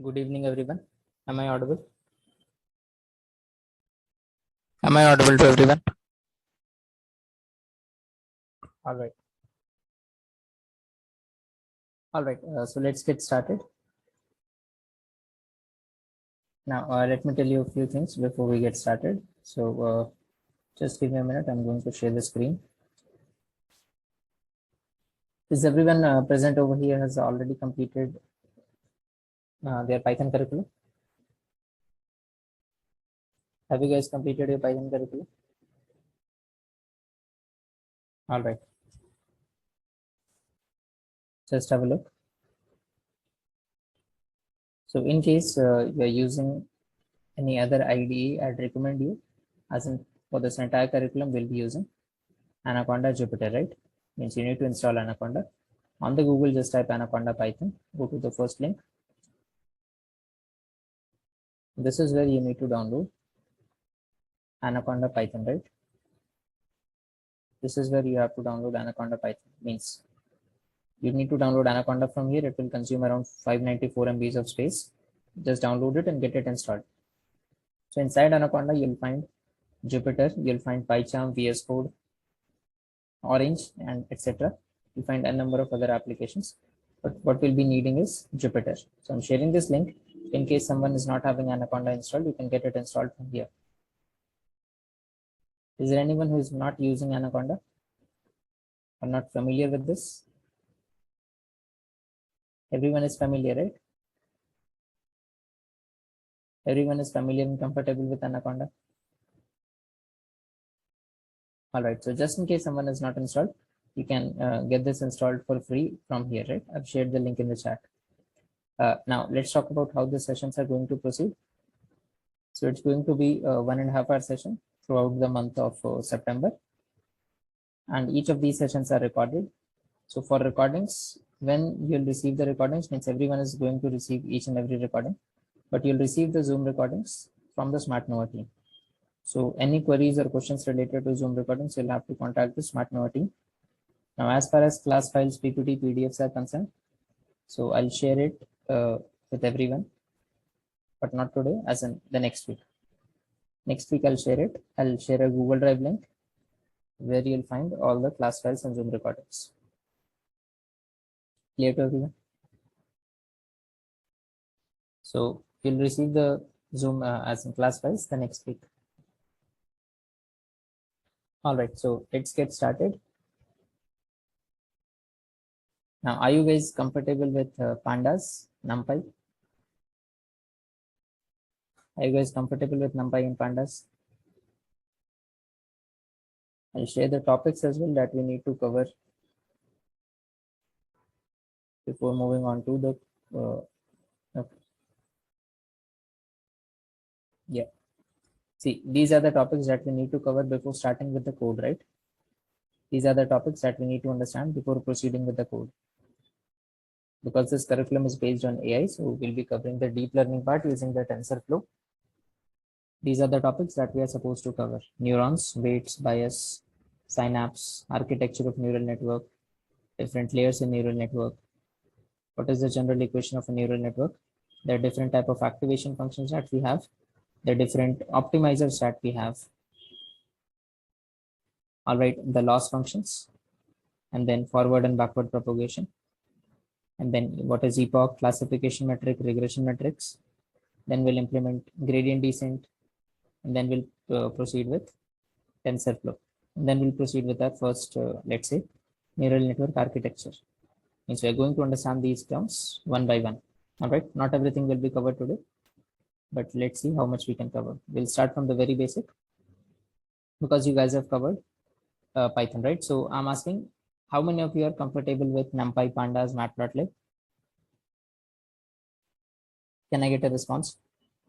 Good evening, everyone. Am I audible? Am I audible to everyone? All right. All right. So let's get started. Now, let me tell you a few things before we get started. So just give me a minute. I'm going to share the screen. Is everyone present over here has already completed their Python curriculum? Have you guys completed your Python curriculum? All right. Just have a look. So in case you are using any other IDE, I'd recommend you, as in for this entire curriculum, we'll be using Anaconda Jupyter, right? Means you need to install Anaconda. On the Google, just type Anaconda Python. Go to the first link. This is where you need to download Anaconda Python, right? This is where you have to download Anaconda Python. Means you need to download Anaconda from here. It will consume around 594 MB of space. Just download it and get it installed. So inside Anaconda, you'll find Jupyter, you'll find PyCharm, VS Code, Orange, and etc. You'll find a number of other applications. But what we'll be needing is Jupyter. So I'm sharing this link. In case someone is not having Anaconda installed, you can get it installed from here. Is there anyone who is not using Anaconda or not familiar with this? Everyone is familiar, right? Everyone is familiar and comfortable with Anaconda. All right. So just in case someone is not installed, you can get this installed for free from here, right? I've shared the link in the chat. Now let's talk about how the sessions are going to proceed. So it's going to be a 1.5 hour session throughout the month of September. And each of these sessions are recorded. So for recordings, when you'll receive the recordings, means everyone is going to receive each and every recording, but you'll receive the Zoom recordings from the SmartNova team. So any queries or questions related to Zoom recordings, you'll have to contact the SmartNova team. Now, as far as class files, PPT, PDFs are concerned, so I'll share it with everyone, but not today, as in the next week. Next week, I'll share it. I'll share a Google Drive link where you'll find all the class files and Zoom recordings. Clear to everyone? So you'll receive the Zoom as in class files the next week. All right, so let's get started. Now, are you guys comfortable with pandas, NumPy? Are you guys comfortable with NumPy and pandas? I'll share the topics as well that we need to cover before moving on to the okay. Yeah. See, these are the topics that we need to cover before starting with the code, right? These are the topics that we need to understand before proceeding with the code. Because this curriculum is based on AI, so we'll be covering the deep learning part using the TensorFlow. These are the topics that we are supposed to cover: neurons, weights, bias, synapse, architecture of neural network, different layers in neural network. What is the general equation of a neural network? There are different type of activation functions that we have, the different optimizers that we have. All right, the loss functions, and then forward and backward propagation. And then what is epoch, classification metric, regression metrics. Then we'll implement gradient descent, and then we'll proceed with TensorFlow. And then we'll proceed with our first, let's say, neural network architecture. Means we're going to understand these terms one by one. All right, not everything will be covered today, but let's see how much we can cover. We'll start from the very basic because you guys have covered Python, right? So I'm asking, how many of you are comfortable with NumPy, Pandas, Matplotlib? Can I get a response?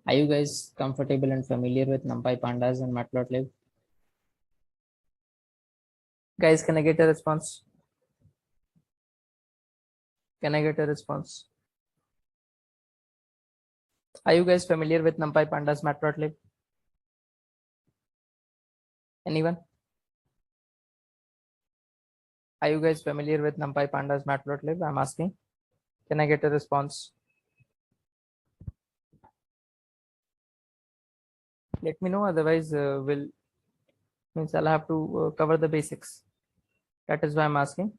Are you guys comfortable and familiar with NumPy, Pandas, and Matplotlib? Guys, can I get a response? Can I get a response? Are you guys familiar with NumPy, Pandas, Matplotlib? Anyone? Are you guys familiar with NumPy Pandas Matplotlib? I'm asking. Can I get a response? Let me know. Otherwise, I'll have to cover the basics. That is why I'm asking.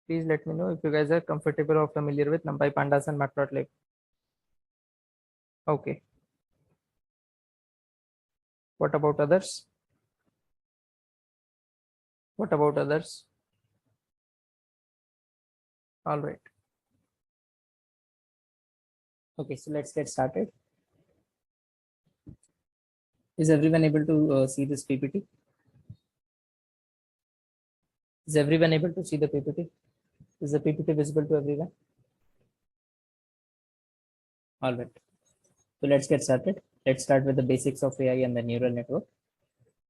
Please let me know if you guys are comfortable or familiar with NumPy Pandas and Matplotlib. Okay. What about others? What about others? All right. Okay, so let's get started. Is everyone able to see this PPT? Is everyone able to see the PPT? Is the PPT visible to everyone? All right. So let's get started. Let's start with the basics of AI and the neural network.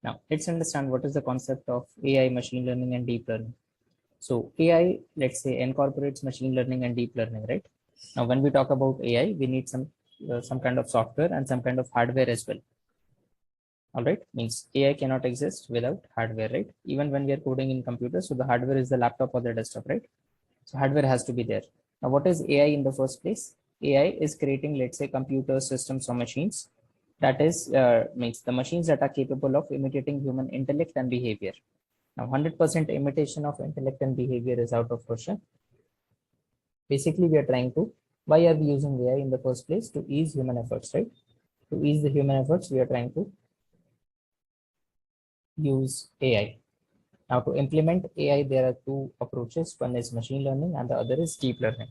Now, let's understand what is the concept of AI, machine learning, and deep learning. So AI, let's say, incorporates machine learning and deep learning, right? Now, when we talk about AI, we need some kind of software and some kind of hardware as well. All right, means AI cannot exist without hardware, right? Even when we are coding in computers, so the hardware is the laptop or the desktop, right? So hardware has to be there. Now, what is AI in the first place? AI is creating, let's say, computer systems or machines. That is, means the machines that are capable of imitating human intellect and behavior. Now, 100% imitation of intellect and behavior is out of question. Basically, we are trying to, why are we using AI in the first place? To ease human efforts, right? To ease the human efforts, we are trying to use AI. Now, to implement AI, there are two approaches. One is machine learning and the other is deep learning.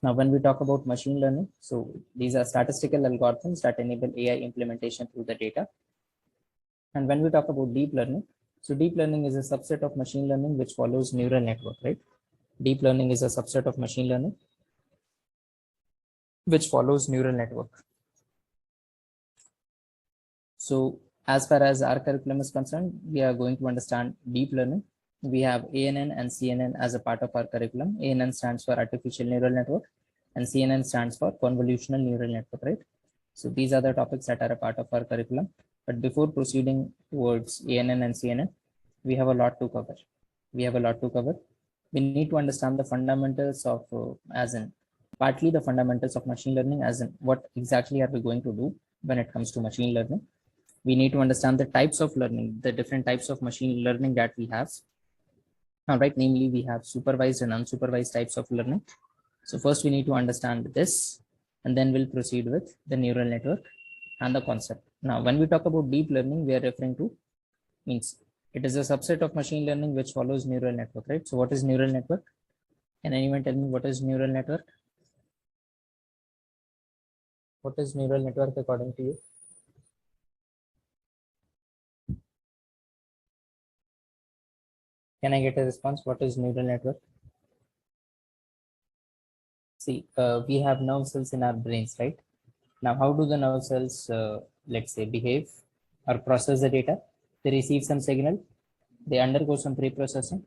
Now, when we talk about machine learning, so these are statistical algorithms that enable AI implementation through the data. And when we talk about deep learning, so deep learning is a subset of machine learning which follows neural network, right? Deep learning is a subset of machine learning which follows neural network. So as far as our curriculum is concerned, we are going to understand deep learning. We have ANN and CNN as a part of our curriculum. ANN stands for artificial neural network and CNN stands for convolutional neural network, right? So these are the topics that are a part of our curriculum. But before proceeding towards ANN and CNN, we have a lot to cover. We need to understand the fundamentals of, as in, partly the fundamentals of machine learning, as in what exactly are we going to do when it comes to machine learning. We need to understand the types of learning, the different types of machine learning that we have. All right, namely, we have supervised and unsupervised types of learning. So first we need to understand this, and then we'll proceed with the neural network and the concept. Now, when we talk about deep learning, we are referring to, means it is a subset of machine learning which follows neural network, right? So what is neural network? Can anyone tell me what is neural network? What is neural network according to you? Can I get a response? What is neural network? See, we have nerve cells in our brains, right? Now, how do the nerve cells, let's say, behave or process the data? They receive some signal, they undergo some pre-processing,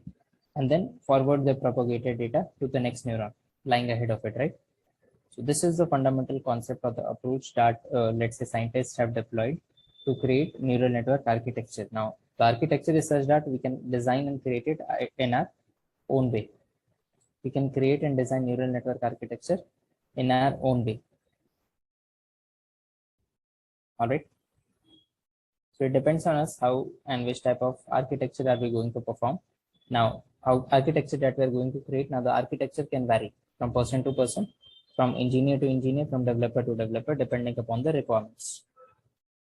and then forward the propagated data to the next neuron lying ahead of it, right? So this is the fundamental concept of the approach that, let's say, scientists have deployed to create neural network architecture. Now, the architecture is such that we can design and create it in our own way. We can create and design neural network architecture in our own way. All right. So it depends on us how and which type of architecture are we going to perform. Now, how architecture that we are going to create. Now, the architecture can vary from person to person, from engineer to engineer, from developer to developer, depending upon the requirements.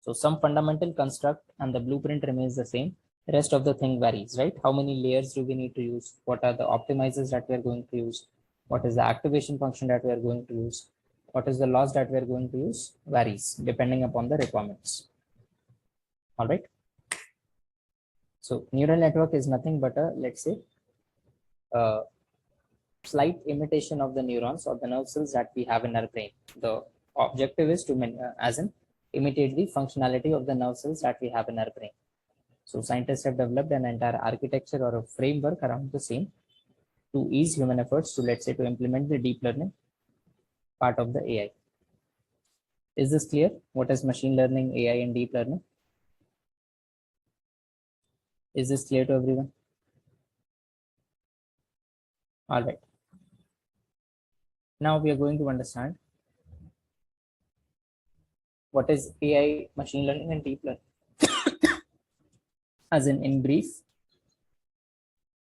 So some fundamental construct and the blueprint remains the same. The rest of the thing varies, right? How many layers do we need to use? What are the optimizers that we are going to use? What is the activation function that we are going to use? What is the loss that we are going to use? Varies depending upon the requirements. All right. So neural network is nothing but a, let's say, a slight imitation of the neurons or the nerve cells that we have in our brain. The objective is to, as in, imitate the functionality of the nerve cells that we have in our brain. So scientists have developed an entire architecture or a framework around the same to ease human efforts to, let's say, to implement the deep learning part of the AI. Is this clear? What is machine learning, AI, and deep learning? Is this clear to everyone? All right. Now we are going to understand what is AI, machine learning, and deep learning. As in brief,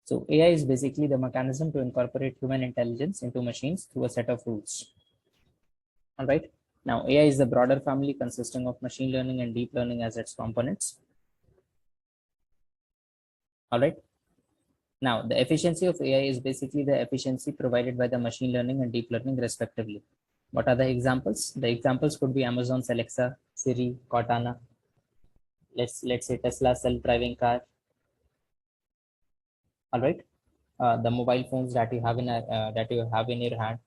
so AI is basically the mechanism to incorporate human intelligence into machines through a set of rules. All right. Now, AI is the broader family consisting of machine learning and deep learning as its components. All right. Now, the efficiency of AI is basically the efficiency provided by the machine learning and deep learning respectively. What are the examples? The examples could be Amazon's Alexa, Siri, Cortana. Let's say Tesla self-driving car. All right. The mobile phones that you have in your hand,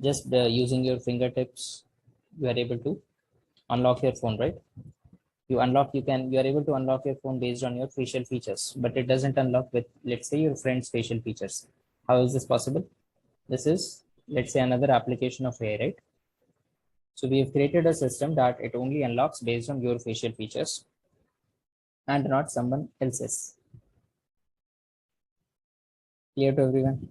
just using your fingertips, you are able to unlock your phone, right? You are able to unlock your phone based on your facial features, but it doesn't unlock with, let's say, your friend's facial features. How is this possible? This is, let's say, another application of AI, right? So we have created a system that it only unlocks based on your facial features and not someone else's. Clear to everyone?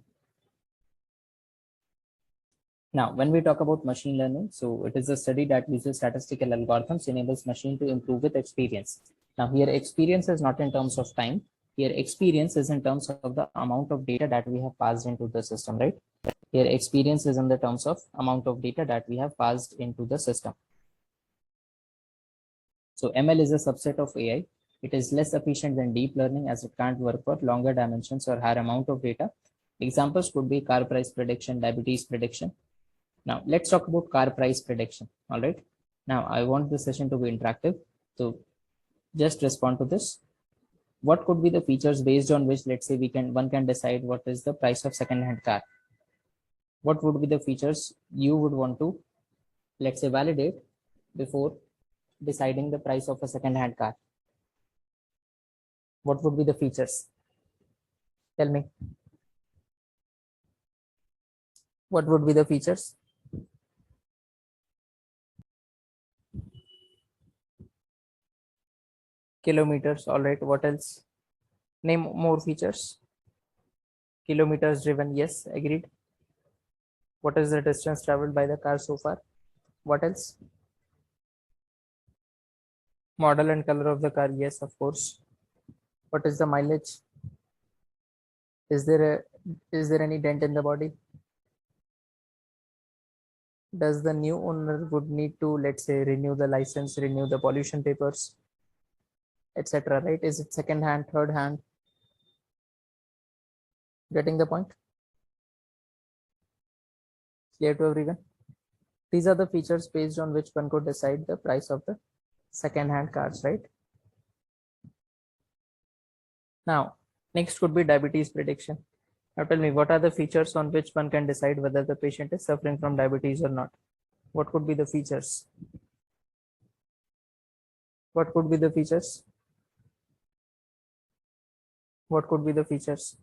Now, when we talk about machine learning, so it is a study that uses statistical algorithms, enables machine to improve with experience. Now, here experience is not in terms of time. Here experience is in terms of the amount of data that we have passed into the system, right? Here experience is in the terms of amount of data that we have passed into the system. So ML is a subset of AI. It is less efficient than deep learning as it can't work for longer dimensions or higher amount of data. Examples could be car price prediction, diabetes prediction. Now let's talk about car price prediction. All right. Now I want this session to be interactive. So just respond to this. What could be the features based on which, let's say, one can decide what is the price of second-hand car? What would be the features you would want to, let's say, validate before deciding the price of a second-hand car? What would be the features? Tell me. What would be the features? Kilometers. All right. What else? Name more features. Kilometers driven. Yes, agreed. What is the distance traveled by the car so far? What else? Model and color of the car. Yes, of course. What is the mileage? Is there any dent in the body? Does the new owner would need to, let's say, renew the license, renew the pollution papers, etc., right? Is it second hand, third hand? Getting the point? Clear to everyone? These are the features based on which one could decide the price of the second hand cars, right? Now next could be diabetes prediction. Now tell me, what are the features on which one can decide whether the patient is suffering from diabetes or not? What could be the features? What could be the features? What could be the features?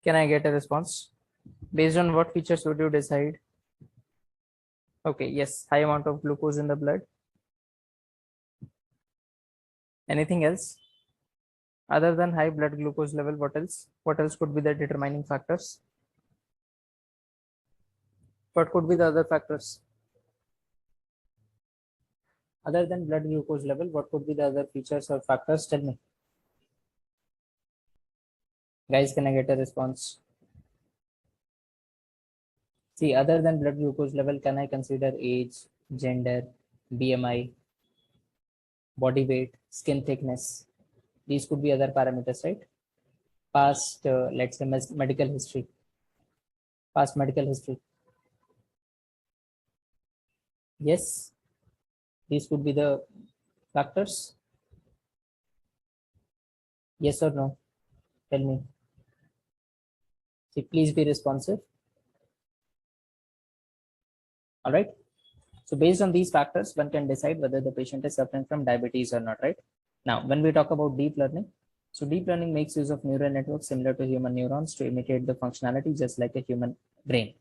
Can I get a response? Based on what features would you decide? Okay, yes, high amount of glucose in the blood. Anything else? Other than high blood glucose level, what else? What else could be the determining factors? What could be the other factors? Other than blood glucose level, what could be the other features or factors? Tell me. Guys, can I get a response? See, other than blood glucose level, can I consider age, gender, BMI, body weight, skin thickness? These could be other parameters, right? Past, let's say, medical history. Past medical history. Yes, these could be the factors. Yes or no? Tell me. See, please be responsive. All right. So based on these factors, one can decide whether the patient is suffering from diabetes or not, right? Now, when we talk about deep learning, so deep learning makes use of neural networks similar to human neurons to imitate the functionality just like a human brain.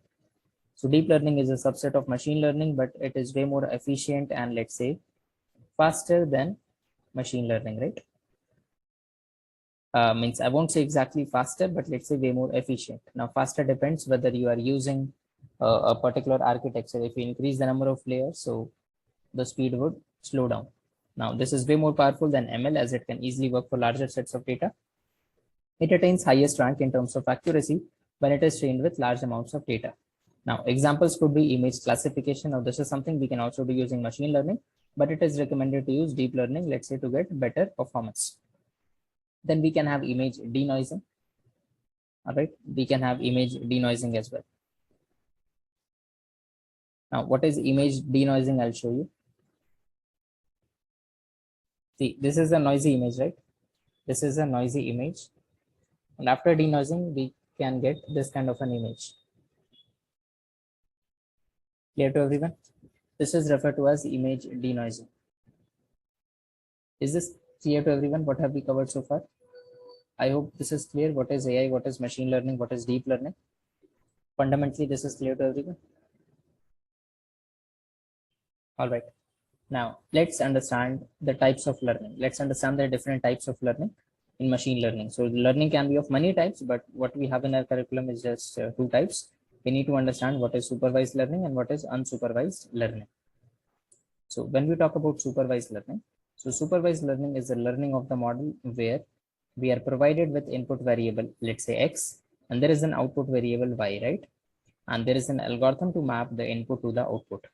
So deep learning is a subset of machine learning, but it is way more efficient and, let's say, faster than machine learning, right? Means I won't say exactly faster, but let's say way more efficient. Now, faster depends whether you are using a particular architecture. If you increase the number of layers, so the speed would slow down. Now, this is way more powerful than ML as it can easily work for larger sets of data. It attains highest rank in terms of accuracy when it is trained with large amounts of data. Now, examples could be image classification. Now, this is something we can also do using machine learning, but it is recommended to use deep learning, let's say, to get better performance. Then we can have image denoising. All right, we can have image denoising as well. Now, what is image denoising? I'll show you. See, this is a noisy image, right? This is a noisy image. And after denoising, we can get this kind of an image. Clear to everyone? This is referred to as image denoising. Is this clear to everyone? What have we covered so far? I hope this is clear. What is AI? What is machine learning? What is deep learning? Fundamentally, this is clear to everyone. All right. Now, let's understand the types of learning. Let's understand the different types of learning in machine learning. So, learning can be of many types, but what we have in our curriculum is just two types. We need to understand what is supervised learning and what is unsupervised learning. So, when we talk about supervised learning, so supervised learning is the learning of the model where we are provided with input variable, let's say X, and there is an output variable Y, right? And there is an algorithm to map the input to the output.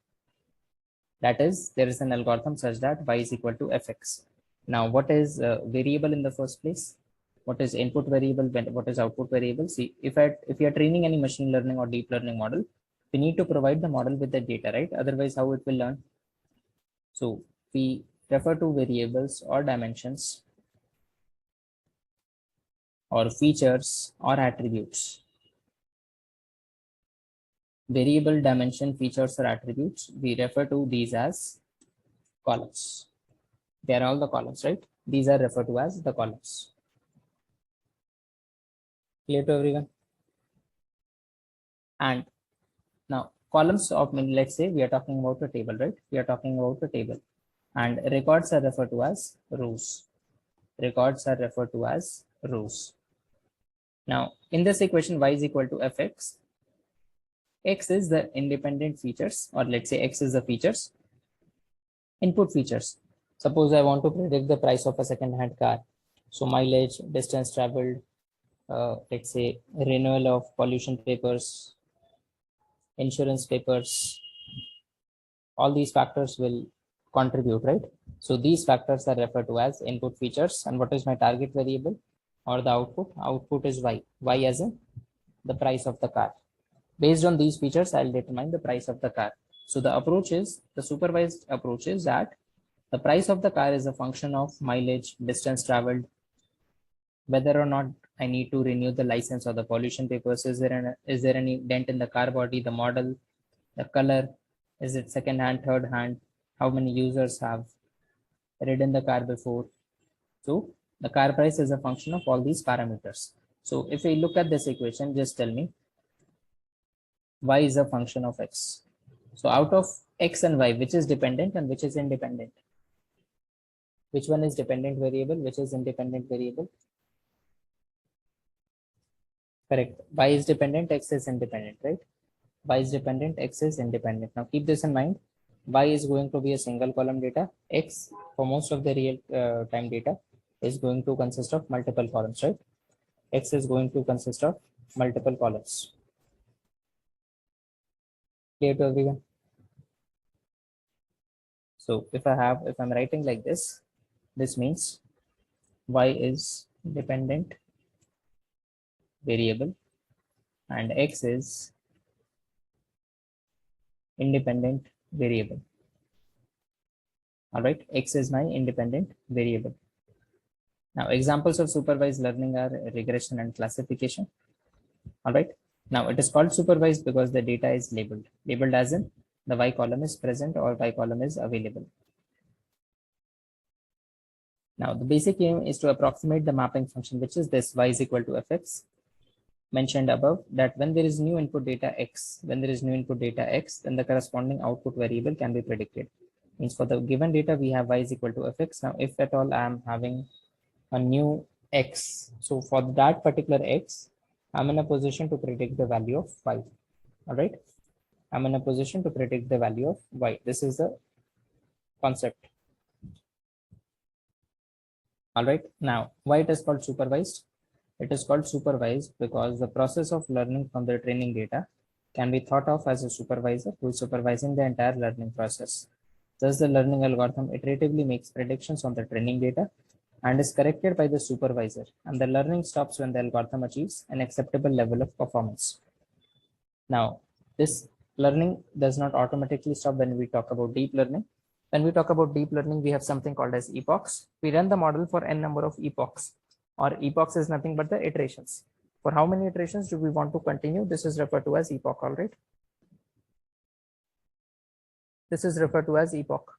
That is, there is an algorithm such that Y is equal to Fx. Now, what is variable in the first place? What is input variable? What is output variable? See, if you are training any machine learning or deep learning model, we need to provide the model with the data, right? Otherwise, how it will learn? So we refer to variables or dimensions or features or attributes. Variable, dimension, features or attributes, we refer to these as columns. They are all the columns, right? These are referred to as the columns. Clear to everyone? And now columns of, let's say we are talking about a table, right? We are talking about a table, and records are referred to as rows. Records are referred to as rows. Now, in this equation, y is equal to fx. X is the independent features, or let's say X is the features, input features. Suppose I want to predict the price of a second-hand car. So mileage, distance traveled, let's say renewal of pollution papers, insurance papers, all these factors will contribute, right? So these factors are referred to as input features. And what is my target variable or the output? Output is y. Y as in the price of the car. Based on these features, I'll determine the price of the car. So the approach is, the supervised approach is that the price of the car is a function of mileage, distance traveled, whether or not I need to renew the license or the pollution papers. Is there any dent in the car body, the model, the color? Is it second hand, third hand? How many users have ridden the car before? So the car price is a function of all these parameters. So if we look at this equation, just tell me y is a function of x. So out of x and y, which is dependent and which is independent? Which one is dependent variable? Which is independent variable? Correct. Y is dependent, x is independent, right? Y is dependent, x is independent. Now keep this in mind. Y is going to be a single column data. X, for most of the real time data, is going to consist of multiple columns, right? X is going to consist of multiple columns. Clear to everyone? So if I'm writing like this means y is dependent variable and x is independent variable. All right, x is my independent variable. Now, examples of supervised learning are regression and classification. All right, now it is called supervised because the data is labeled as in the y column is present or y column is available. Now, the basic aim is to approximate the mapping function, which is this y is equal to fx mentioned above, that when there is new input data x, then the corresponding output variable can be predicted. Means for the given data, we have y is equal to fx. Now, if at all I am having a new X. So for that particular X, I'm in a position to predict the value of Y. All right. I'm in a position to predict the value of Y. This is the concept. All right. Now, why it is called supervised? It is called supervised because the process of learning from the training data can be thought of as a supervisor who is supervising the entire learning process. Thus, the learning algorithm iteratively makes predictions on the training data and is corrected by the supervisor, and the learning stops when the algorithm achieves an acceptable level of performance. Now, this learning does not automatically stop when we talk about deep learning. When we talk about deep learning, we have something called as epochs. We run the model for n number of epochs, or epochs is nothing but the iterations. For how many iterations do we want to continue? This is referred to as epoch, all right? This is referred to as epoch.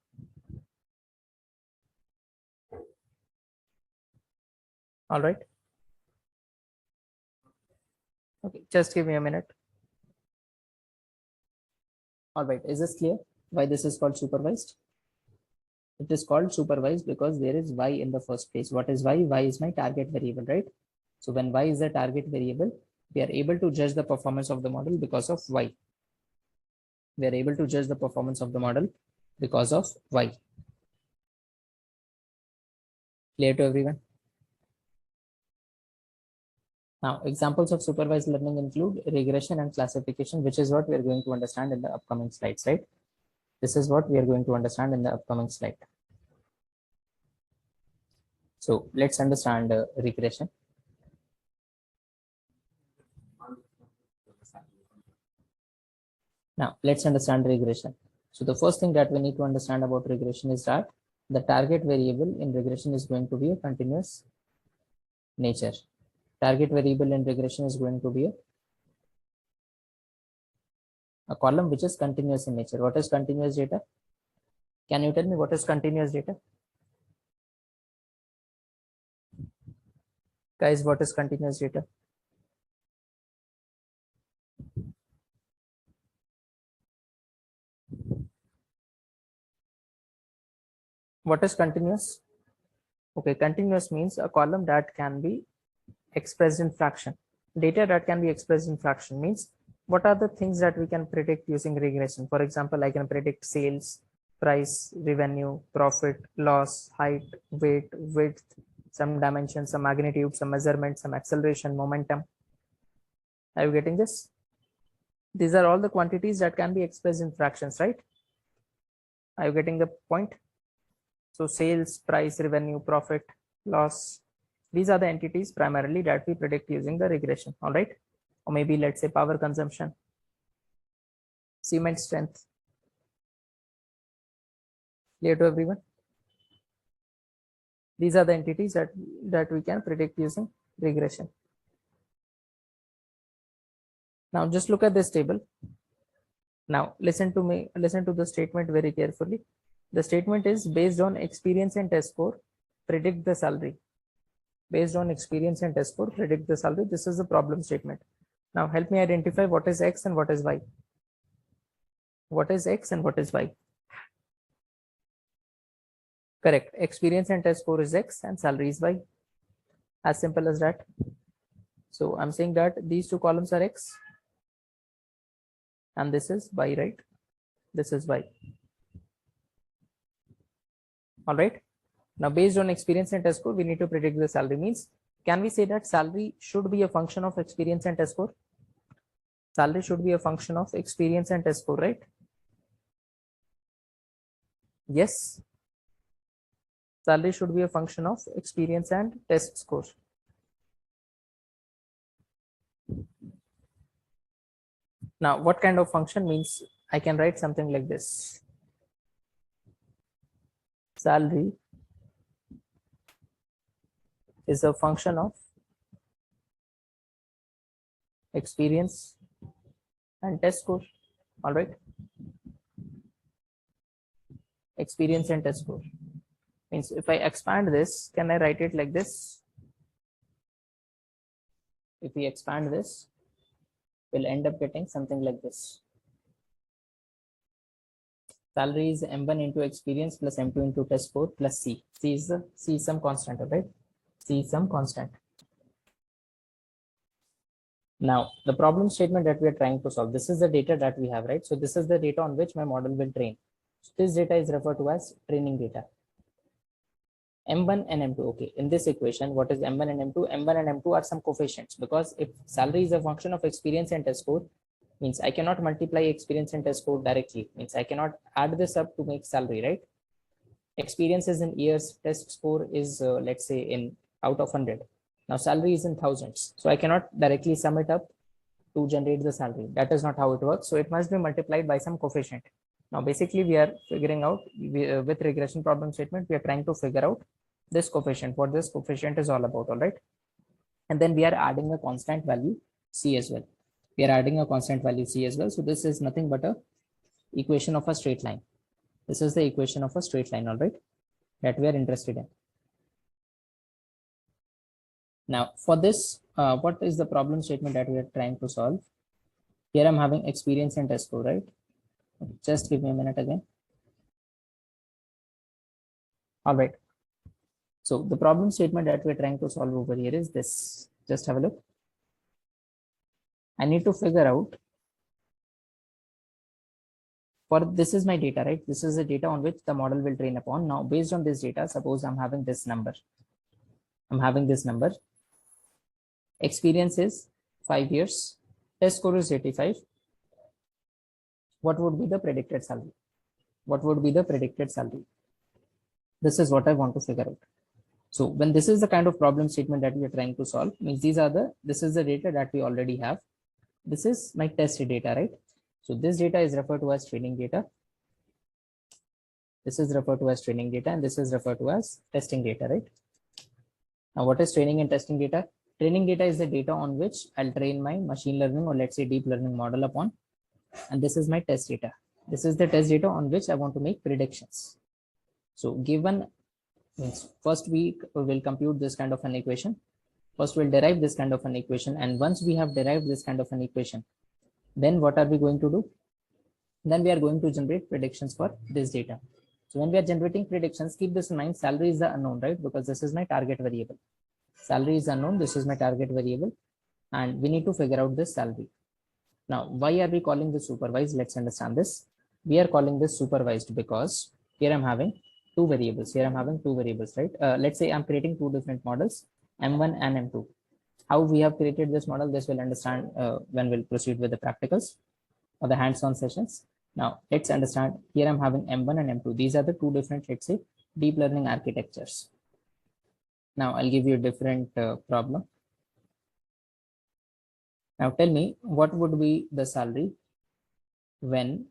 All right. Okay, just give me a minute. All right, is this clear? Why this is called supervised? It is called supervised because there is y in the first place. What is y? Y is my target variable, right? So when y is the target variable, we are able to judge the performance of the model because of y. We are able to judge the performance of the model because of y. Clear to everyone? Now, examples of supervised learning include regression and classification, which is what we are going to understand in the upcoming slides, right? This is what we are going to understand in the upcoming slide. So let's understand regression. Now let's understand regression. So the first thing that we need to understand about regression is that the target variable in regression is going to be a continuous nature. Target variable in regression is going to be a column which is continuous in nature. What is continuous data? Can you tell me what is continuous data? Guys, what is continuous data? What is continuous? Okay, continuous means a column that can be expressed in fraction. Data that can be expressed in fraction means what are the things that we can predict using regression? For example, I can predict sales, price, revenue, profit, loss, height, weight, width, some dimension, some magnitude, some measurement, some acceleration, momentum. Are you getting this? These are all the quantities that can be expressed in fractions, right? Are you getting the point? So sales, price, revenue, profit, loss, these are the entities primarily that we predict using the regression, all right? Or maybe let's say power consumption, cement strength. Clear to everyone? These are the entities that we can predict using regression. Now just look at this table. Now listen to me, listen to the statement very carefully. The statement is based on experience and test score, predict the salary. Based on experience and test score, predict the salary. This is the problem statement. Now help me identify what is X and what is Y. What is X and what is Y? Correct. Experience and test score is X and salary is Y. As simple as that. So I'm saying that these two columns are X and this is Y, right? This is Y. All right. Now based on experience and test score, we need to predict the salary. Means can we say that salary should be a function of experience and test score? Salary should be a function of experience and test score, right? Yes. Salary should be a function of experience and test score. Now, what kind of function means I can write something like this. Salary is a function of experience and test score. All right. Experience and test score means if I expand this, can I write it like this? If we expand this, we'll end up getting something like this. Salary is M1 into experience plus M2 into test score plus C. C is some constant, right? C C is some constant. Now, the problem statement that we are trying to solve, this is the data that we have, right? So this is the data on which my model will train. So this data is referred to as training data. M1 and M2. Okay, in this equation, what is M1 and M2? M1 and M2 are some coefficients, because if salary is a function of experience and test score, means I cannot multiply experience and test score directly. Means I cannot add this up to make salary, right? Experience is in years, test score is let's say in out of 100. Now salary is in thousands, so I cannot directly sum it up to generate the salary. That is not how it works. So it must be multiplied by some coefficient. Now basically we are figuring out with regression problem statement, we are trying to figure out this coefficient, what this coefficient is all about. All right, and then we are adding a constant value C as well. We are adding a constant value C as well. So this is nothing but a equation of a straight line. This is the equation of a straight line, all right, that we are interested in. Now for this, what is the problem statement that we are trying to solve? Here I'm having experience and test score, right? Just give me a minute again. All right. So the problem statement that we're trying to solve over here is this. Just have a look. I need to figure out, for this is my data, right? This is the data on which the model will train upon. Now, based on this data, suppose I'm having this number. I'm having this number. Experience is 5 years. Test score is 85. What would be the predicted salary? What would be the predicted salary? This is what I want to figure out. So when this is the kind of problem statement that we are trying to solve, means this is the data that we already have. This is my test data, right? So this data is referred to as training data. This is referred to as training data, and this is referred to as testing data, right? Now, what is training and testing data? Training data is the data on which I'll train my machine learning, or let's say deep learning model upon. And this is my test data. This is the test data on which I want to make predictions. So given, means first we will compute this kind of an equation. First we'll derive this kind of an equation. And once we have derived this kind of an equation, then what are we going to do? Then we are going to generate predictions for this data. So when we are generating predictions, keep this in mind, salary is the unknown, right? Because this is my target variable. Salary is unknown, this is my target variable, and we need to figure out this salary. Now, why are we calling this supervised? Let's understand this. We are calling this supervised because here I'm having two variables. Here I'm having two variables, right? Let's say I'm creating two different models, M1 and M2. How we have created this model, this will understand when we'll proceed with the practicals or the hands-on sessions. Now, let's understand, here I'm having M1 and M2. These are the two different, let's say, deep learning architectures. Now, I'll give you a different problem. Now, tell me, what would be the salary when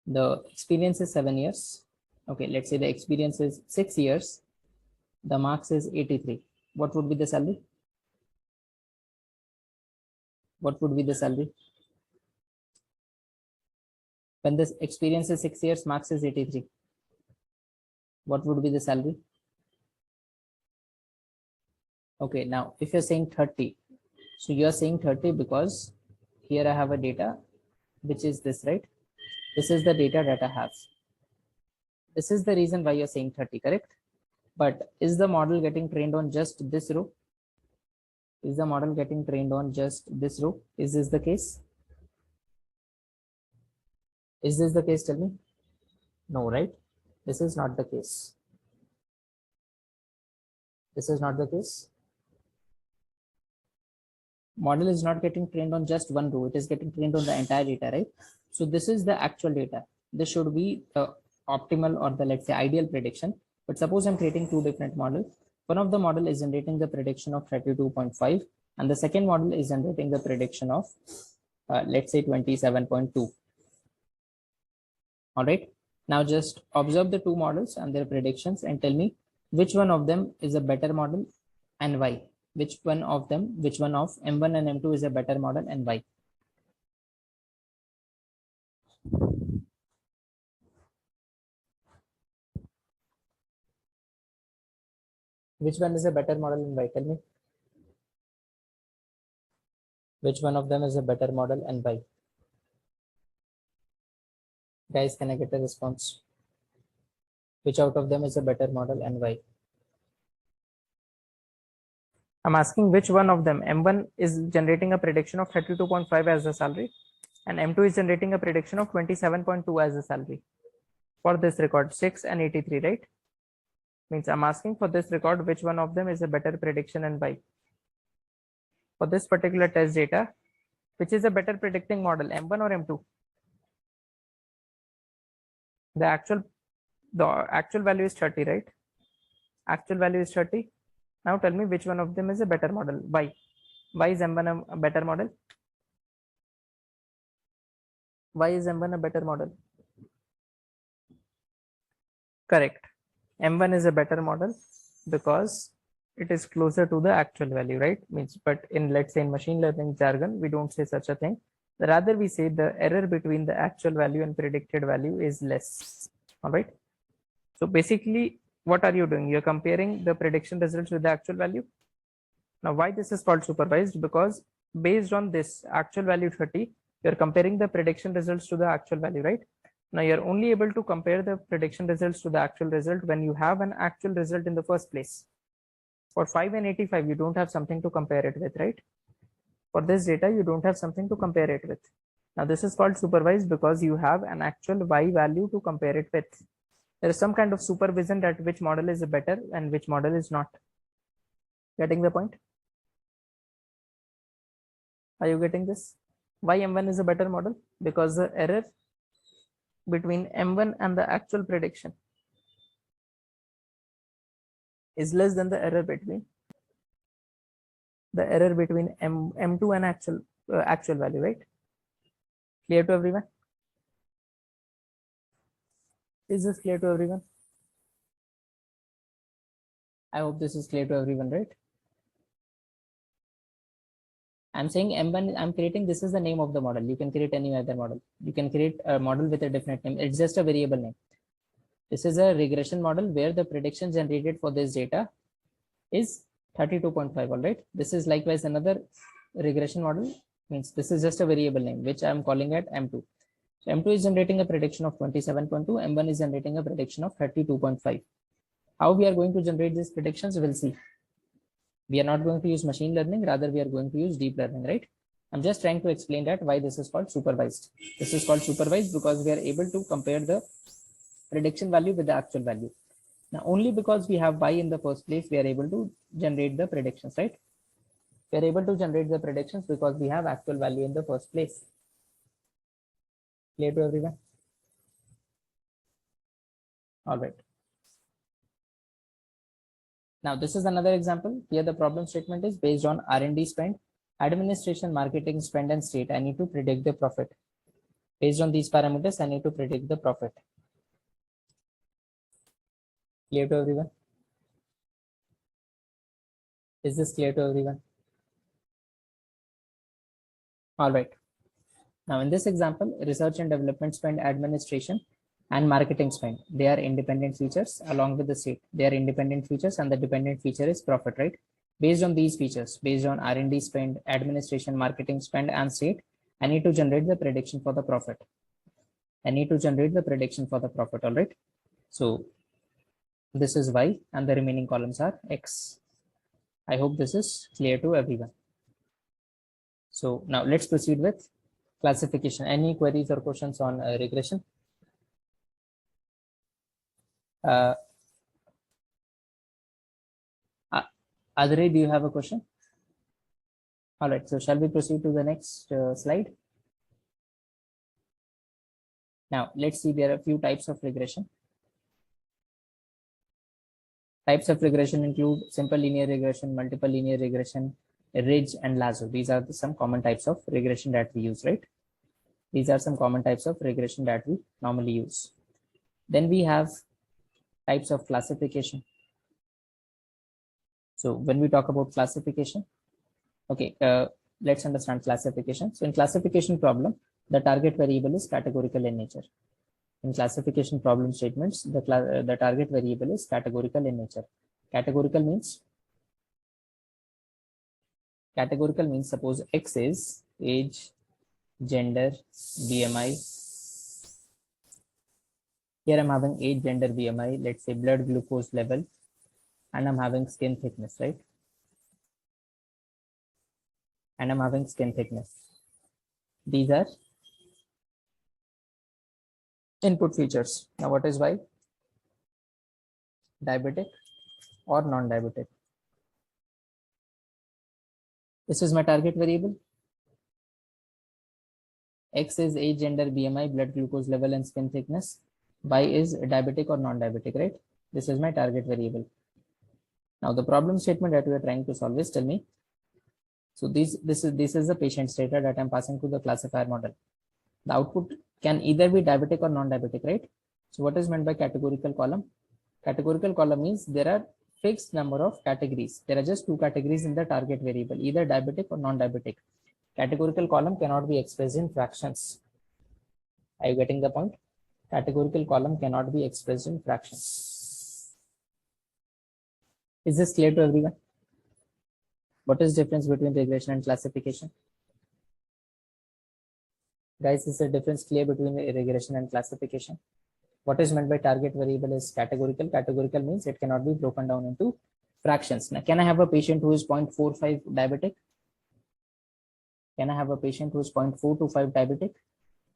the experience is 7 years? Okay, let's say the experience is 6 years. The marks is 83. What would be the salary? What would be the salary? When this experience is 6 years, marks is 83. What would be the salary? Okay, now if you're saying 30, so you're saying 30 because here I have a data, which is this, right? This is the data that I have. This is the reason why you're saying 30, correct? But is the model getting trained on just this row? Is the model getting trained on just this row? Is this the case? Is this the case? Tell me. No, right? This is not the case. This is not the case. Model is not getting trained on just one row. It is getting trained on the entire data, right? So this is the actual data. This should be the optimal, or the, let's say, ideal prediction. But suppose I'm creating two different models. One of the model is generating the prediction of 32.5, and the second model is generating the prediction of let's say 27.2. All right. Now just observe the two models and their predictions and tell me which one of them is a better model and why. Which one of M1 and M2 is a better model and why? Which one is a better model and why? Tell me. Which one of them is a better model and why? Guys, can I get a response? Which out of them is a better model and why? I'm asking which one of them. M1 is generating a prediction of 32.5 as the salary, and M2 is generating a prediction of 27.2 as the salary for this record 6 and 83, right? Means I'm asking for this record which one of them is a better prediction and why. For this particular test data, which is a better predicting model, M1 or M2? The actual value is 30, right? Actual value is 30. Now tell me which one of them is a better model. Why? Why is M1 a better model? Why is M1 a better model? Correct. M1 is a better model because it is closer to the actual value, right? Means, but in, let's say, in machine learning jargon, we don't say such a thing. Rather, we say the error between the actual value and predicted value is less. All right. So basically, what are you doing? You're comparing the prediction results with the actual value. Now, why this is called supervised? Because based on this actual value 30, you're comparing the prediction results to the actual value, right? Now, you're only able to compare the prediction results to the actual result when you have an actual result in the first place. For 5 and 85, you don't have something to compare it with, right? For this data, you don't have something to compare it with. Now, this is called supervised because you have an actual y value to compare it with. There is some kind of supervision that which model is better and which model is not. Getting the point? Are you getting this? Why M1 is a better model? Because the error between M1 and the actual prediction is less than the error between M2 and actual value, right? Clear to everyone? Is this clear to everyone? I hope this is clear to everyone, right? I'm saying M1, I'm creating, this is the name of the model. You can create any other model. You can create a model with a different name. It's just a variable name. This is a regression model where the prediction generated for this data is 32.5. All right. This is likewise another regression model. Means this is just a variable name, which I'm calling at M2. So M2 is generating a prediction of 27.2. M1 is generating a prediction of 32.5. How we are going to generate these predictions, we'll see. We are not going to use machine learning, rather we are going to use deep learning, right? I'm just trying to explain that why this is called supervised. This is called supervised because we are able to compare the prediction value with the actual value. Now, only because we have y in the first place, we are able to generate the predictions, right? We are able to generate the predictions because we have actual value in the first place. Clear to everyone? All right. Now, this is another example. Here, the problem statement is based on R&D spend, administration, marketing spend, and state. I need to predict the profit. Based on these parameters, I need to predict the profit. Clear to everyone? Is this clear to everyone? All right. Now, in this example, research and development spend, administration, and marketing spend, they are independent features along with the state. They are independent features, and the dependent feature is profit, right? Based on these features, based on R&D spend, administration, marketing spend, and state, I need to generate the prediction for the profit. I need to generate the prediction for the profit. All right. So this is Y, and the remaining columns are X. I hope this is clear to everyone. So now let's proceed with classification. Any queries or questions on regression? Adre, do you have a question? All right, so shall we proceed to the next slide? Now, let's see, there are a few types of regression. Types of regression include simple linear regression, multiple linear regression, ridge, and lasso. These are some common types of regression that we use, right? These are some common types of regression that we normally use. Then we have types of classification. So when we talk about classification, okay, let's understand classification. So in classification problem, the target variable is categorical in nature. In classification problem statements, the target variable is categorical in nature. Categorical means suppose X is age, gender, BMI. Here I'm having age, gender, BMI, let's say blood glucose level, and I'm having skin thickness, right? and I'm having skin thickness. These are input features. Now what is Y? Diabetic or non-diabetic? This is my target variable. X is age, gender, BMI, blood glucose level, and skin thickness. Y is diabetic or non-diabetic, right? This is my target variable. Now the problem statement that we are trying to solve is, tell me. So this is the patient's data that I'm passing to the classifier model. The output can either be diabetic or non-diabetic, right? So what is meant by categorical column? Categorical column means there are fixed number of categories. There are just two categories in the target variable, either diabetic or non-diabetic. Categorical column cannot be expressed in fractions. Are you getting the point? Categorical column cannot be expressed in fractions. Is this clear to everyone? What is the difference between regression and classification? Guys, is the difference clear between regression and classification? What is meant by target variable is categorical. Categorical means it cannot be broken down into fractions. Now, can I have a patient who is 0.45 diabetic? Can I have a patient who is 0.425 diabetic?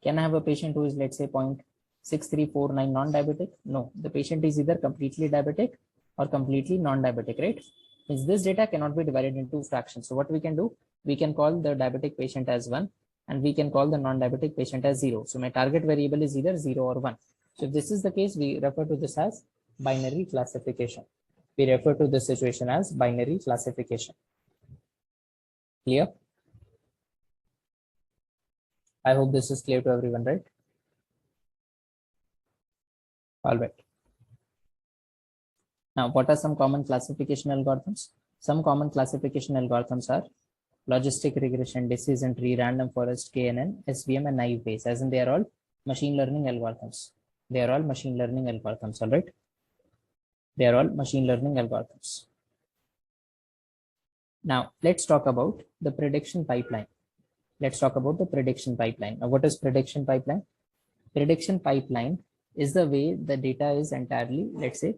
Can I have a patient who is, let's say, 0.6349 non-diabetic? No, the patient is either completely diabetic or completely non-diabetic, right? Means this data cannot be divided into fractions. So what we can do, we can call the diabetic patient as 1 and we can call the non-diabetic patient as 0. So my target variable is either 0 or 1. So if this is the case, we refer to this as binary classification. We refer to this situation as binary classification. Clear? I hope this is clear to everyone, right? All right. Now, what are some common classification algorithms? Some common classification algorithms are logistic regression, decision tree, random forest, KNN, SVM, and naive Bayes, as in they are all machine learning algorithms. They are all machine learning algorithms, all right? They are all machine learning algorithms. Now, let's talk about the prediction pipeline. Let's talk about the prediction pipeline. Now, what is prediction pipeline? Prediction pipeline is the way the data is entirely, let's say,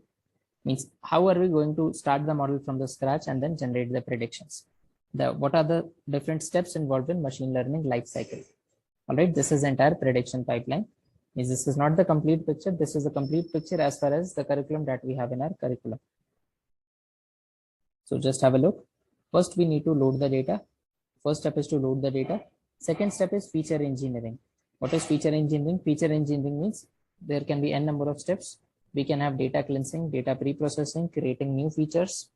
means how are we going to start the model from the scratch and then generate the predictions? What are the different steps involved in machine learning life cycle? All right, this is entire prediction pipeline. Means this is not the complete picture. This is a complete picture as far as the curriculum that we have in our curriculum. So just have a look. First, we need to load the data. First step is to load the data. Second step is feature engineering. What is feature engineering? Feature engineering means there can be n number of steps. We can have data cleansing, data pre-processing, creating new features,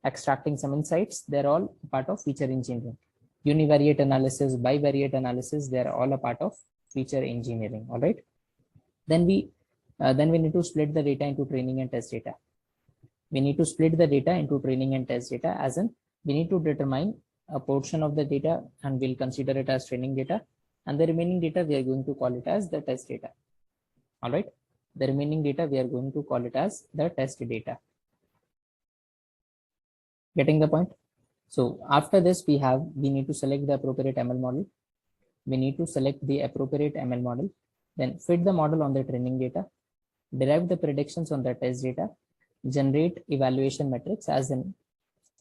extracting some insights. They're all part of feature engineering. Univariate analysis, bivariate analysis, they're all a part of feature engineering. All right. Then we need to split the data into training and test data. We need to split the data into training and test data, as in we need to determine a portion of the data and we'll consider it as training data, and the remaining data we are going to call it as the test data. All right, the remaining data we are going to call it as the test data. Getting the point? So after this, we need to select the appropriate ML model. We need to select the appropriate ML model, then fit the model on the training data, derive the predictions on the test data, generate evaluation metrics, as in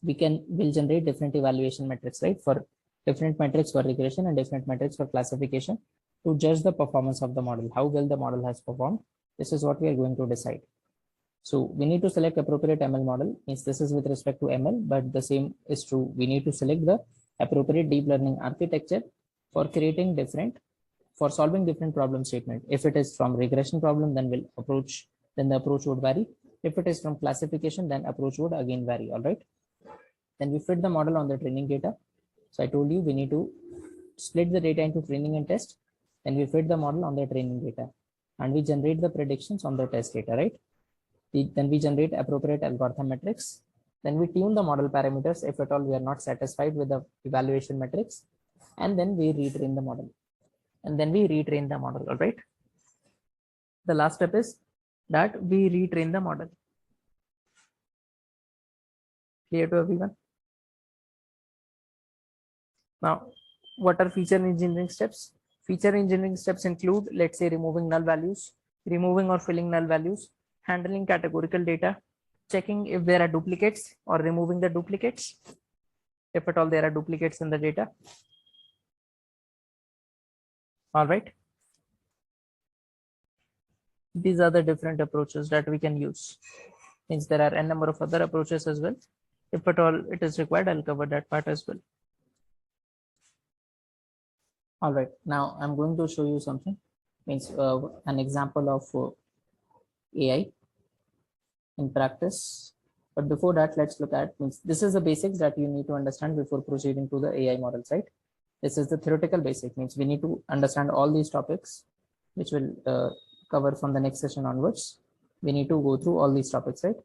we'll generate different evaluation metrics, right? For different metrics for regression and different metrics for classification to judge the performance of the model, how well the model has performed. This is what we are going to decide. So we need to select appropriate ML model. Means this is with respect to ML, but the same is true. We need to select the appropriate deep learning architecture for solving different problem statement. If it is from regression problem, then the approach would vary. If it is from classification, then approach would again vary. All right. Then we fit the model on the training data. So I told you we need to split the data into training and test. Then we fit the model on the training data and we generate the predictions on the test data, right? Then we generate appropriate algorithm metrics. Then we tune the model parameters if at all we are not satisfied with the evaluation metrics. And then we retrain the model. All right. The last step is that we retrain the model. Clear to everyone? Now, what are feature engineering steps? Feature engineering steps include, let's say, removing null values, removing or filling null values, handling categorical data, checking if there are duplicates or removing the duplicates, if at all there are duplicates in the data. All right. These are the different approaches that we can use. Means there are n number of other approaches as well. If at all it is required, I'll cover that part as well. All right, now I'm going to show you something, means an example of AI in practice. But before that, let's look at, means this is the basics that you need to understand before proceeding to the AI model side. This is the theoretical basic, means we need to understand all these topics, which will cover from the next session onwards. We need to go through all these topics, right?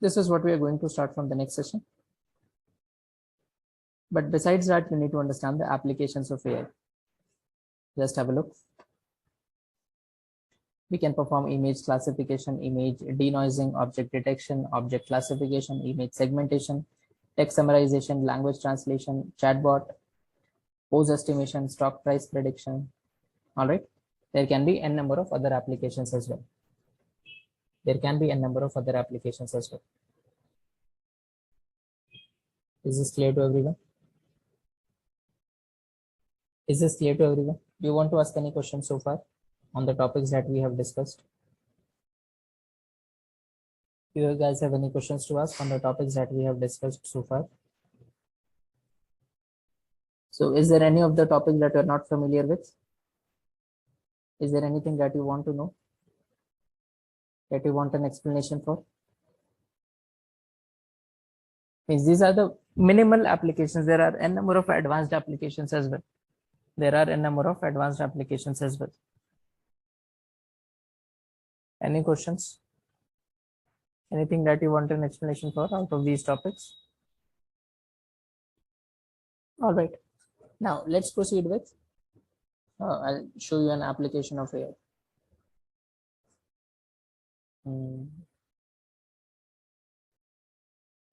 This is what we are going to start from the next session. But besides that, you need to understand the applications of AI. Just have a look. We can perform image classification, image denoising, object detection, object classification, image segmentation, text summarization, language translation, chatbot, pose estimation, stock price prediction. All right. There can be n number of other applications as well. There can be n number of other applications as well. Is this clear to everyone? Is this clear to everyone? Do you want to ask any questions so far on the topics that we have discussed? Do you guys have any questions to ask on the topics that we have discussed so far? So is there any of the topics that you're not familiar with? Is there anything that you want to know, that you want an explanation for? Means these are the minimal applications. There are n number of advanced applications as well. There are a number of advanced applications as well. Any questions? Anything that you want an explanation for out of these topics? All right. Now let's proceed with, I'll show you an application of AI.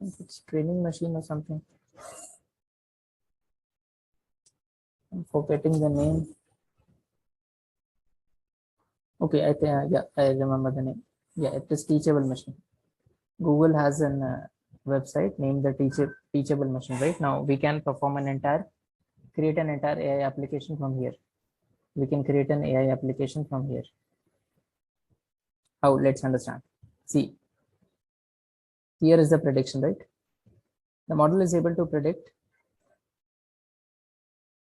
It's training machine or something. I'm forgetting the name. Okay, I think, yeah, I remember the name. Yeah, it is Teachable Machine. Google has an website named the Teachable Machine. Right now, we can perform create an entire AI application from here. We can create an AI application from here. How? Let's understand. See, here is the prediction, right? The model is able to predict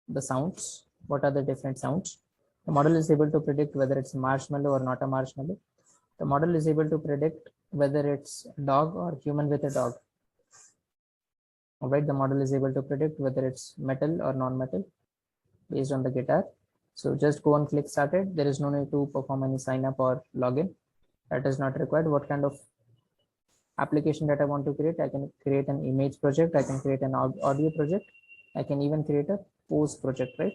the sounds. What are the different sounds? The model is able to predict whether it's a marshmallow or not a marshmallow. The model is able to predict whether it's a dog or human with a dog. All right, the model is able to predict whether it's metal or non-metal based on the guitar. So just go and click started. There is no need to perform any sign up or login. That is not required. What kind of application that I want to create? I can create an image project. I can create an audio project. I can even create a pose project, right?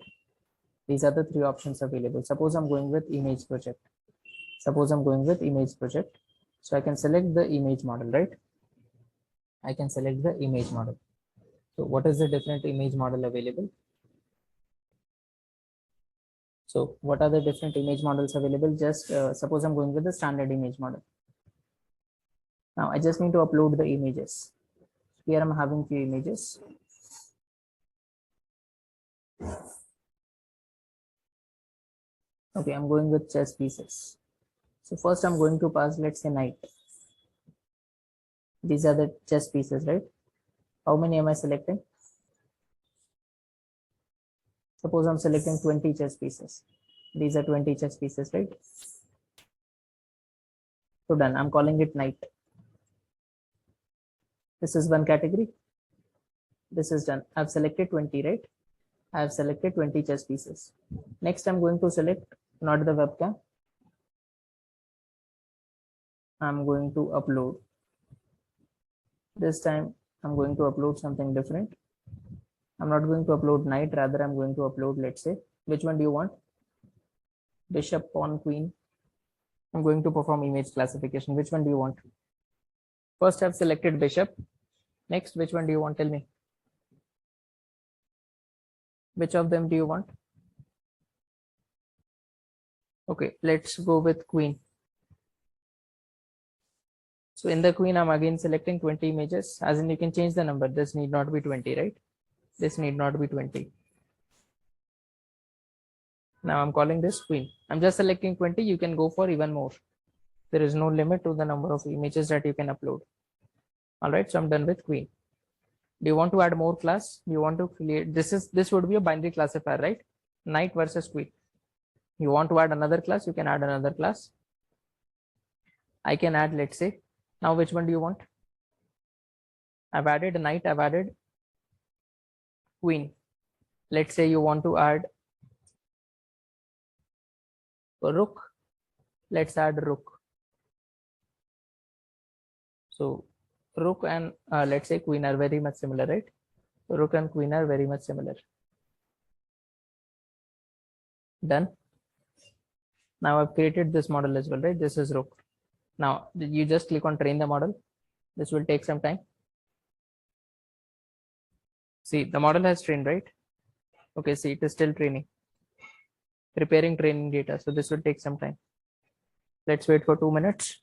These are the three options available. Suppose I'm going with image project. So I can select the image model, right? I can select the image model. So what is the different image model available? So what are the different image models available? Just suppose I'm going with the standard image model. Now I just need to upload the images. Here I'm having few images. Okay, I'm going with chess pieces. So first I'm going to pass, let's say, knight. These are the chess pieces, right? How many am I selecting? Suppose I'm selecting 20 chess pieces. These are 20 chess pieces, right? So done. I'm calling it knight. This is one category. This is done. I've selected 20, right? I have selected 20 chess pieces. Next, I'm going to select not the webcam. I'm going to upload. This time, I'm going to upload something different. I'm not going to upload knight, rather I'm going to upload, let's say, which one do you want? Bishop, pawn, queen. I'm going to perform image classification. Which one do you want? First, I've selected bishop. Next, which one do you want? Tell me. Which of them do you want? Okay, let's go with queen. So in the queen, I'm again selecting 20 images, as in you can change the number. This need not be 20, right? This need not be 20. Now I'm calling this queen. I'm just selecting 20. You can go for even more. There is no limit to the number of images that you can upload. All right, so I'm done with queen. Do you want to add more class? Do you want to create, this would be a binary classifier, right? Knight versus queen. You want to add another class, you can add another class. I can add, let's say, now which one do you want? I've added a knight, I've added queen. Let's say you want to add a rook. Let's add rook. So rook and let's say queen are very much similar, right? Rook and queen are very much similar. Done. Now I've created this model as well, right? This is rook. Now you just click on train the model. This will take some time. See, the model has trained, right? Okay, see, it is still training, preparing training data. So this will take some time. Let's wait for 2 minutes.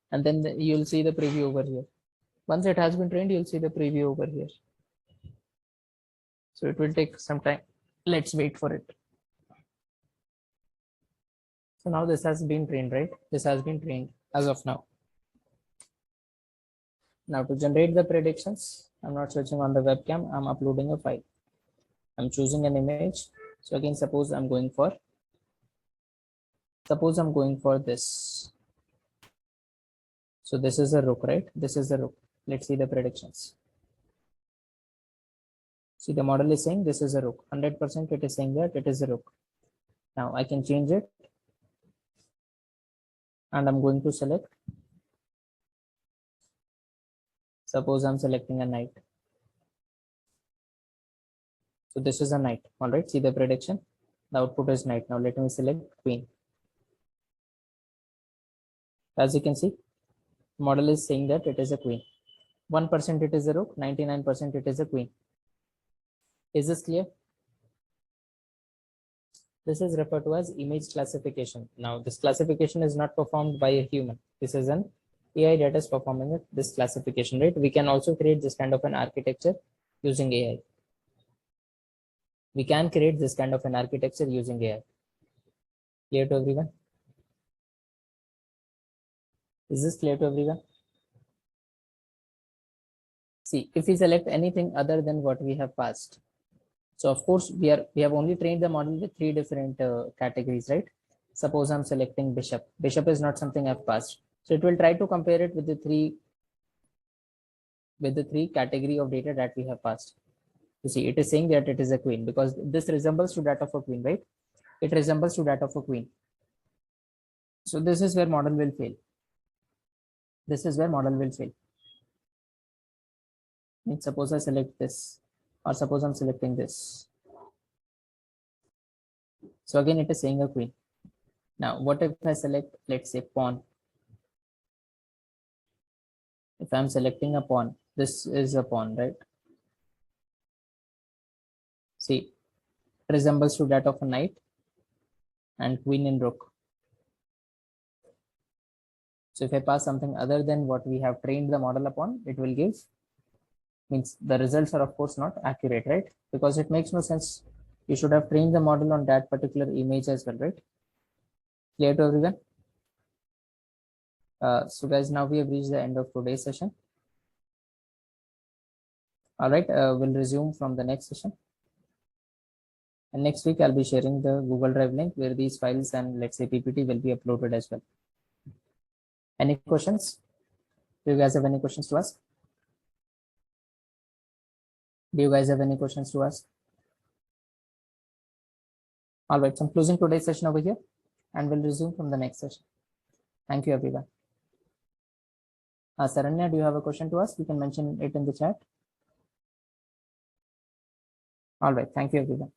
And then you'll see the preview over here. Once it has been trained, you'll see the preview over here. So it will take some time. Let's wait for it. So now this has been trained, right? This has been trained as of now. Now to generate the predictions, I'm not switching on the webcam. I'm uploading a file. I'm choosing an image. So again, suppose I'm going for this. So this is a rook, right? This is a rook. Let's see the predictions. See, the model is saying this is a rook. 100% it is saying that it is a rook. Now I can change it. And I'm going to select. Suppose I'm selecting a knight. So this is a knight. All right, see the prediction. The output is knight. Now let me select queen. As you can see, the model is saying that it is a queen. 1% it is a rook, 99% it is a queen. Is this clear? This is referred to as image classification. Now this classification is not performed by a human. This is an AI that is performing this classification, right? We can also create this kind of an architecture using AI. We can create this kind of an architecture using AI. Clear to everyone? Is this clear to everyone? See, if we select anything other than what we have passed, so of course we have only trained the model with 3 different categories, right? Suppose I'm selecting bishop. Bishop is not something I've passed, so it will try to compare it with the three category of data that we have passed. You see, it is saying that it is a queen because this resembles to that of a queen, right? It resembles to that of a queen. So this is where model will fail. This is where model will fail. And suppose I select this, or suppose I'm selecting this. So again, it is saying a queen. Now, what if I select, let's say, pawn? If I'm selecting a pawn, this is a pawn, right? See, it resembles to that of a knight and queen and rook. So if I pass something other than what we have trained the model upon, it will give, means the results are of course not accurate, right? Because it makes no sense. You should have trained the model on that particular image as well, right? Clear to everyone? So guys, now we have reached the end of today's session. All right, we'll resume from the next session. And next week, I'll be sharing the Google Drive link where these files and let's say PPT will be uploaded as well. Any questions? Do you guys have any questions to ask? Do you guys have any questions to ask? All right, so I'm closing today's session over here and we'll resume from the next session. Thank you, everyone. Saranya, do you have a question to ask? You can mention it in the chat. All right, thank you, everyone.